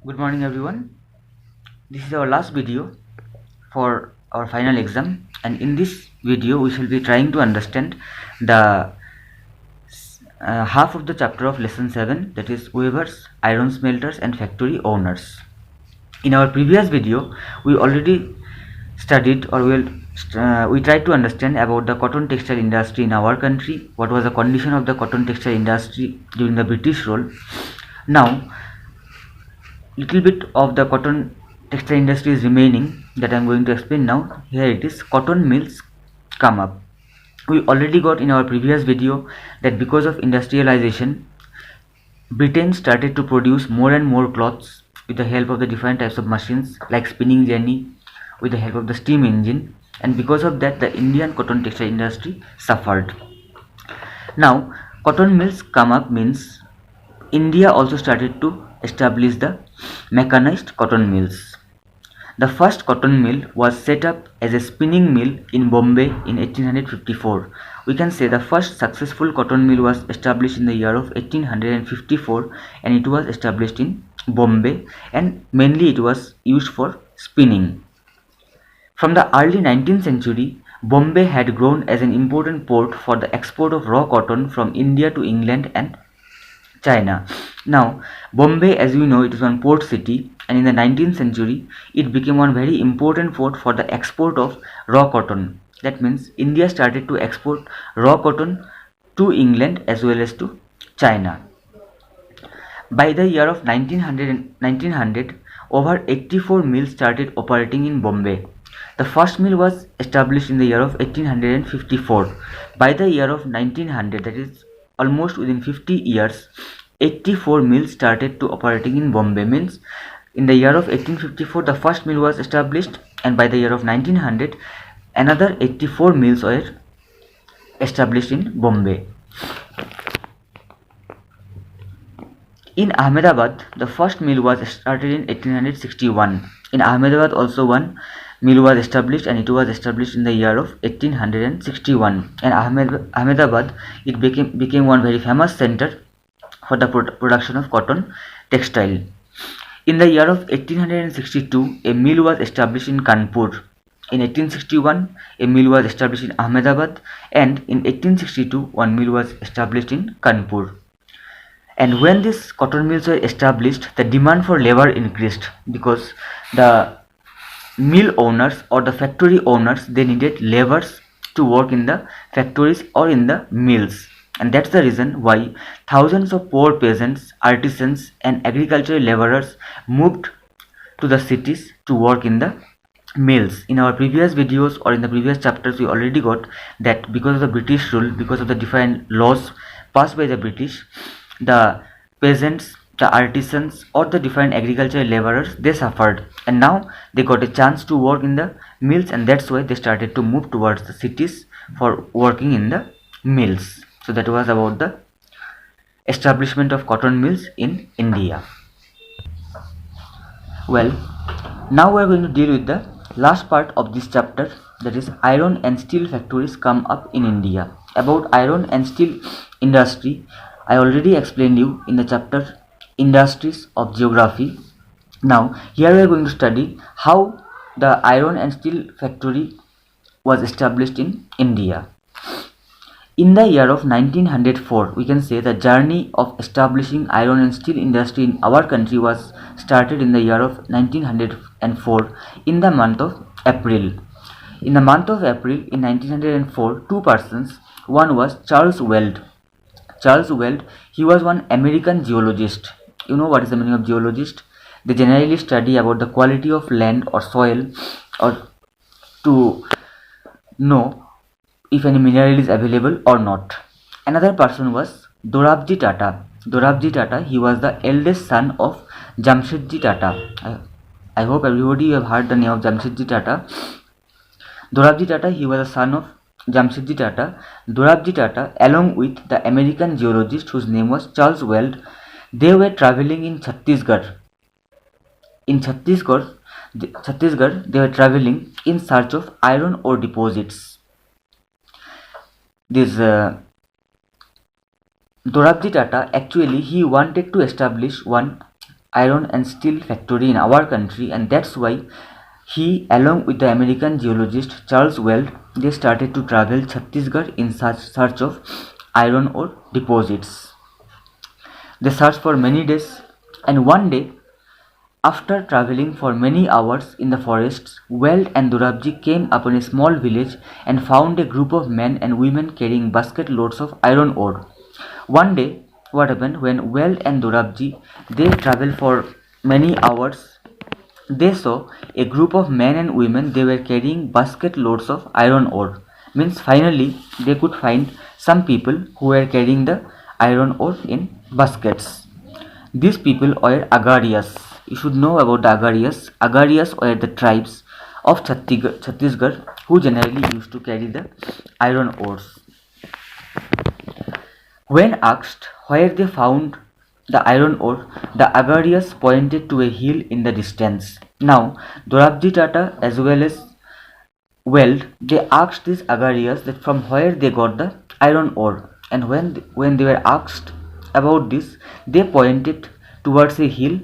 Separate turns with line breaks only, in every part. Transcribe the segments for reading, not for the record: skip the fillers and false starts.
Good morning everyone. This is our last video for our final exam, and in this video we shall be trying to understand the half of the chapter of lesson 7, that is weavers, iron smelters and factory owners. In our previous video we already studied or we tried to understand about the cotton textile industry in our country, what was the condition of the cotton textile industry during the British rule. Now little bit of the cotton textile industry is remaining that I am going to explain now. Here it is, cotton mills come up. We already got in our previous video that because of industrialization, Britain started to produce more and more cloths with the help of the different types of machines like spinning jenny, with the help of the steam engine, and because of that the Indian cotton textile industry suffered. Now cotton mills come up means India also started to establish the mechanized cotton mills. The first cotton mill was set up as a spinning mill in Bombay in 1854. We can say the first successful cotton mill was established in the year of 1854, and it was established in Bombay, and mainly it was used for spinning. From the early 19th century, Bombay had grown as an important port for the export of raw cotton from India to England and China. Now, Bombay, as we know, it is one port city, and in the 19th century, it became one very important port for the export of raw cotton. That means India started to export raw cotton to England as well as to China. By the year of 1900, over 84 mills started operating in Bombay. The first mill was established in the year of 1854. By the year of 1900, that is almost within 50 years, 84 mills started to operating in Bombay. Means in the year of 1854 the first mill was established, and by the year of 1900 another 84 mills were established in Bombay. In Ahmedabad, the first mill was started in 1861. In Ahmedabad also one mill was established, and it was established in the year of 1861. And Ahmedabad, it became one very famous center for the production of cotton textile. In the year of 1862, a mill was established in Kanpur. In 1861, a mill was established in Ahmedabad, and in 1862, one mill was established in Kanpur. And when these cotton mills were established, the demand for labor increased because the mill owners or the factory owners, they needed laborers to work in the factories or in the mills. And that's the reason why thousands of poor peasants, artisans and agricultural laborers moved to the cities to work in the mills. In our previous videos or in the previous chapters, we already got that because of the British rule, because of the different laws passed by the British, the peasants, the artisans or the different agricultural laborers, they suffered, and now they got a chance to work in the mills, and that's why they started to move towards the cities for working in the mills. So that was about the establishment of cotton mills in India. Well, now we are going to deal with the last part of this chapter, that is iron and steel factories come up in India. About iron and steel industry, I already explained you in the chapter Industries of Geography. Now here we are going to study how the iron and steel factory was established in India. In the year of 1904, we can say the journey of establishing iron and steel industry in our country was started in the year of 1904 in the month of April. In the month of April in 1904, two persons, one was Charles Weld. Charles Weld, he was one American geologist. You know what is the meaning of geologist? They generally study about the quality of land or soil, or to know if any mineral is available or not. Another person was Dorabji Tata. Dorabji Tata, he was the eldest son of Jamshedji Tata. I hope everybody have heard the name of Jamshedji Tata. Dorabji Tata, he was a son of Jamshedji Tata. Dorabji Tata, along with the American geologist whose name was Charles Weld, they were traveling in Chhattisgarh. In Chhattisgarh, they were traveling in search of iron ore deposits. This Dorabji Tata, actually he wanted to establish one iron and steel factory in our country, and that's why he, along with the American geologist Charles Weld, they started to travel Chhattisgarh in search of iron ore deposits. They searched for many days, and one day, after traveling for many hours in the forests, Weld and Dorabji came upon a small village and found a group of men and women carrying basket loads of iron ore. One day, what happened when Weld and Dorabji they traveled for many hours, they saw a group of men and women, they were carrying basket loads of iron ore. Means finally they could find some people who were carrying the iron ore in baskets. These people were Agarias. You should know about the Agarias. Agarias were the tribes of Chhattisgarh who generally used to carry the iron ores. When asked where they found the iron ore, the Agarias pointed to a hill in the distance. Now, Dorabji Tata as well as Weld, they asked these Agarias that from where they got the iron ore, and when they were asked about this, they pointed towards a hill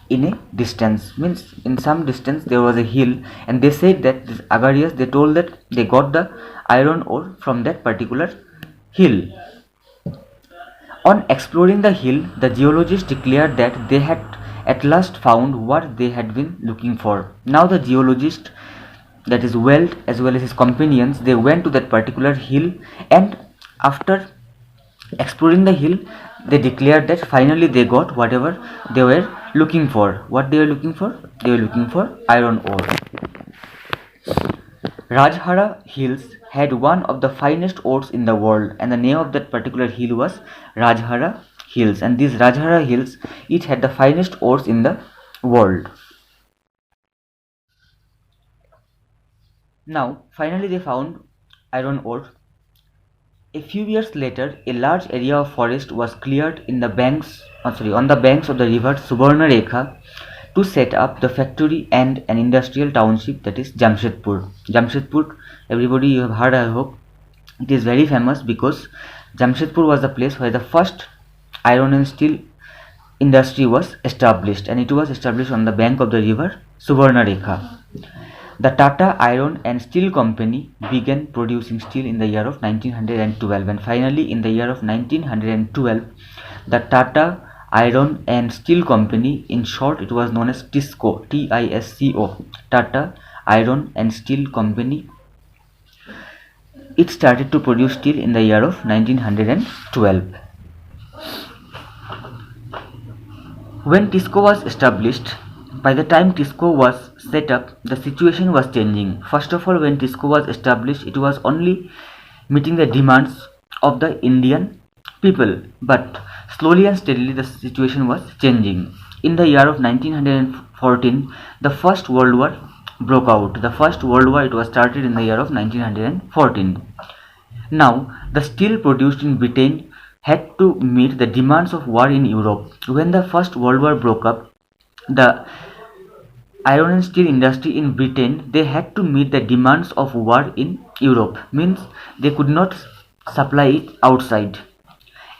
in a distance. Means in some distance there was a hill, and they said that these Agarias they told that they got the iron ore from that particular hill. On exploring the hill, the geologists declared that they had at last found what they had been looking for. Now the geologist, that is Weld as well as his companions, they went to that particular hill, and after exploring the hill, they declared that finally they got whatever they were looking for. What they were looking for? They were looking for iron ore. Rajhara Hills had one of the finest ores in the world, and the name of that particular hill was Rajhara Hills. And these Rajhara Hills, it had the finest ores in the world. Now, finally they found iron ore. A few years later, a large area of forest was cleared on the banks of the river Subarnarekha to set up the factory and an industrial township, that is Jamshedpur. Jamshedpur, everybody you have heard, I hope. It is very famous because Jamshedpur was the place where the first iron and steel industry was established, and it was established on the bank of the river Subarnarekha. The Tata Iron and Steel Company began producing steel in the year of 1912, and finally in the year of 1912, the Tata Iron and Steel Company, in short it was known as TISCO, T-I-S-C-O, Tata Iron and Steel Company, it started to produce steel in the year of 1912. When TISCO was established, by the time TISCO was set up, the situation was changing. First of all, when TISCO was established, it was only meeting the demands of the Indian people, but slowly and steadily the situation was changing. In the year of 1914, the First World War broke out. The First World War, it was started in the year of 1914. Now, the steel produced in Britain had to meet the demands of war in Europe. When the First World War broke up, the iron and steel industry in Britain, they had to meet the demands of war in Europe. Means they could not supply it outside.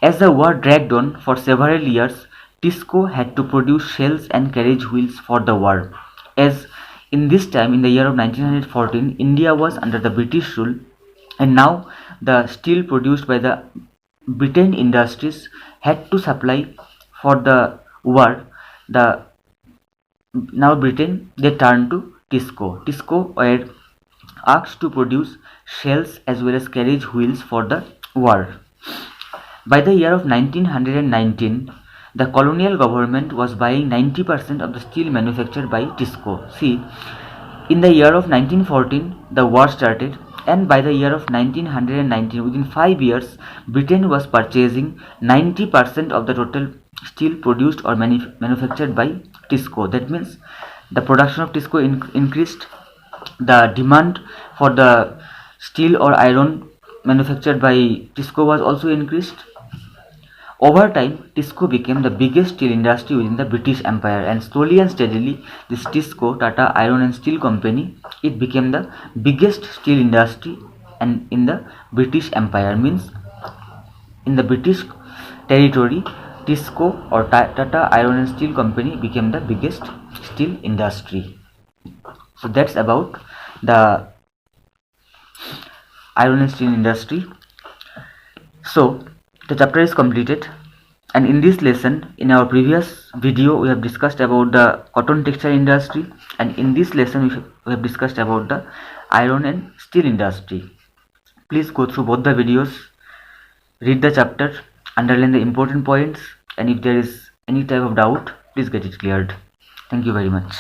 As the war dragged on for several years, TISCO had to produce shells and carriage wheels for the war. As in this time, in the year of 1914, India was under the British rule, and now the steel produced by the Britain industries had to supply for the war. Now Britain, they turned to TISCO. TISCO were asked to produce shells as well as carriage wheels for the war. By the year of 1919, the colonial government was buying 90% of the steel manufactured by TISCO. See, in the year of 1914, the war started, and by the year of 1919, within 5 years, Britain was purchasing 90% of the total steel produced or manufactured by TISCO. That means the production of TISCO increased, the demand for the steel or iron manufactured by TISCO was also increased. Over time, TISCO became the biggest steel industry within the British Empire, and slowly and steadily, this TISCO, Tata Iron and Steel Company, it became the biggest steel industry in the British Empire. Means in the British territory, Tisco or Tata Iron and Steel Company became the biggest steel industry. So that's about the iron and steel industry. So the chapter is completed, and in this lesson, in our previous video, we have discussed about the cotton textile industry, and in this lesson we have discussed about the iron and steel industry. Please go through both the videos, read the chapter, underline the important points, and if there is any type of doubt, please get it cleared. Thank you very much.